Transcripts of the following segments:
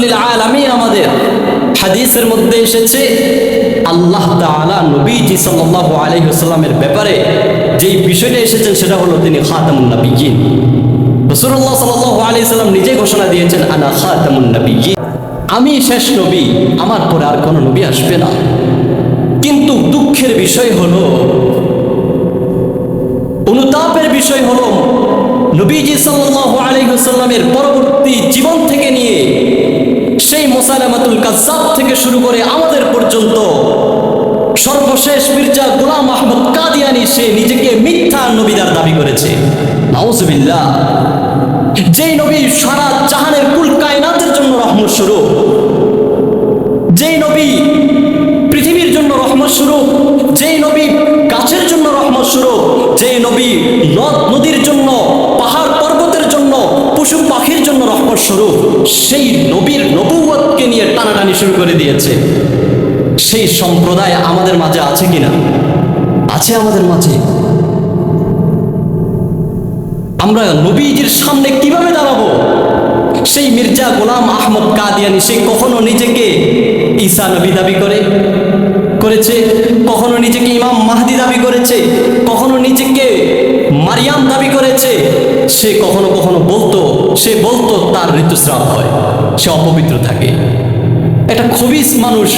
লিল আলামিন। আমাদের হাদিসের মধ্যে এসেছে আল্লাহ তাআলা নবীজি সাল্লাল্লাহু আলাইহি ওয়াসাল্লামের ব্যাপারে যেই বিষয়টা এসেছেন সেটা হলো তিনি খাতামুন নবিয়্যিন। রাসূলুল্লাহ সাল্লাল্লাহু আলাইহি ওয়াসাল্লাম নিজে ঘোষণা দিয়েছেন আনা খাতামুন নবিয়্যিন, আমি শেষ নবী, আমার পরে আর কোনো নবী আসবে না। কিন্তু দুঃখের বিষয় হলো, অনুতাপের বিষয় হলো, নবীজি সাল্লাল্লাহু আলাইহি ওয়াসাল্লামের পরবর্তী জীবন থেকে নিয়ে সেই মুসাইলামাতুল কাজ্জাব থেকে শুরু করে আমাদের পর্যন্ত সর্বশেষ মির্জা গোলাম আহমদ কাদিয়ানী সে নিজেকে মিথ্যা নবীদার দাবি করেছে। নাউজুবিল্লাহ। যেই নবী সারা জাহানের কুল কায়নাতের জন্য রহমত স্বরূপ, যেই নবী পৃথিবীর জন্য রহমত স্বরূপ, যেই নবী গাছের জন্য রহমত স্বরূপ, যেই নবী নদ নদীর জন্য, পাহাড় পর্বতের জন্য, পশু পাখির জন্য রহমত স্বরূপ, সেই নবীর নবুয়তকে নিয়ে টানাটানি শুরু করে দিয়েছে। সেই সম্প্রদায় আমাদের মাঝে আছে কিনা? আছে আমাদের মাঝে। আমরা নবীজির সামনে কিভাবে দাঁড়াবো? সেই মির্জা গোলাম আহমদ কাদিয়ানী সে কখনো নিজেকে ঈসা নবী দাবি করেছে, কখনো নিজেকে ইমাম মাহদি দাবি করেছে, কখনো নিজেকে মারিয়াম দাবি করেছে। সে কখনো কখনো বলতো তার ঋতুস্রাব হয়, সে অপবিত্র থাকে। একটা খবিস মানুষ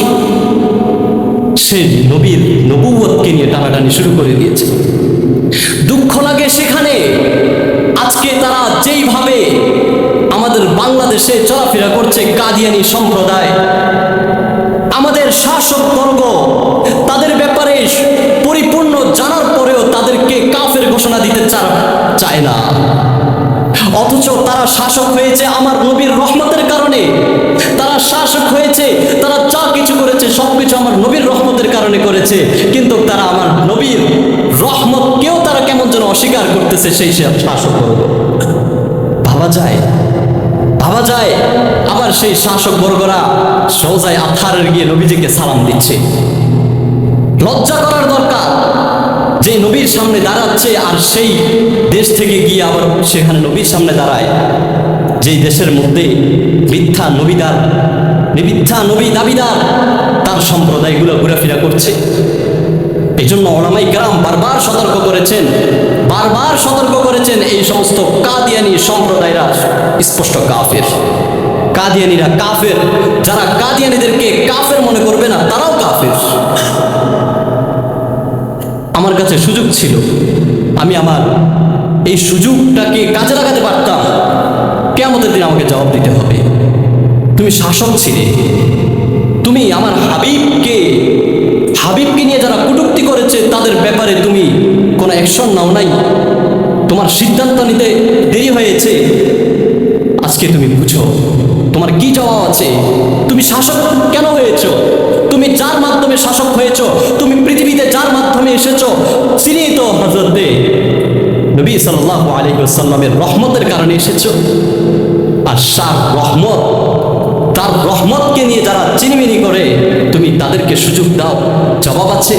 সে নবীর নবুয়তকে নিয়ে টানাটানি শুরু করে দিয়েছে। দুঃখ লাগে সেখানে আজকে তারা যেইভাবে আমাদের বাংলাদেশে চলাফেরা করছে কাদিয়ানী সম্প্রদায়, আমাদের শাসকবর্গ তাদের ব্যাপারে পরিপূর্ণ জানার পরেও তাদেরকে কাফের ঘোষণা দিতে চায় না। অথচ তারা শাসক হয়েছে আমার নবীর রহমতের কারণে, তারা শাসক হয়েছে, তারা যা কিছু করেছে সবকিছু আমার নবীর রহমতের কারণে করেছে। কিন্তু তারা আমার নবীর রহমতকেও তারা কেমন যেন অস্বীকার করতেছে। সেই শাসকবর্গ ভাবা যায়। আবার সেই শাসকবর্গরা সোজায় আথারের গিয়ে নবীজিকে সালাম দিচ্ছে। লজ্জা করার দরকার। যে নবীর সামনে দাঁড়াচ্ছে আর সেই দেশ থেকে গিয়ে আবার সেখানে নবীর সামনে দাঁড়ায়, যেই দেশের মধ্যে মিথ্যা নবী দাবিদার তার সম্প্রদায়গুলো ঘোরাফেরা করছে। এই জন্য উলামায়ে কেরাম বারবার সতর্ক করেছেন এই সমস্ত কাদিয়ানী সম্প্রদায়রা স্পষ্ট কাফের। কাদিয়ানীরা কাফের। যারা কাদিয়ানীদেরকে কাফের মনে করবে না তারাও কাফের। আমার কাছে সুযোগ ছিল, আমি আমার এই সুযোগটাকে কাজে লাগাতে পারতাম। কিয়ামতের দিন আমাকে জবাব দিতে হবে। তুমি শাসক ছিলে, তুমি আমার হাবিবকে নিয়ে যারা কটূক্তি করেছে তাদের ব্যাপারে তুমি কোনো অ্যাকশন নাও নাই, তোমার সিদ্ধান্ত নিতে দেরি হয়েছে। আজকে তুমি বুঝো তোমার কি জবাব আছে। তুমি শাসক কেন হয়েছো? তুমি যার মাধ্যমে শাসক হয়েছো, তুমি পৃথিবীতে যার মাধ্যমে এসেছো, তিনি তো হযরত নবী সাল্লাল্লাহু আলাইহি ওয়াসাল্লামের রহমতের কারণে এসেছো। আর তার রহমতকে নিয়ে যারা চিনিমিনি করে তুমি তাদেরকে সুযোগ দাও, জবাব আছে।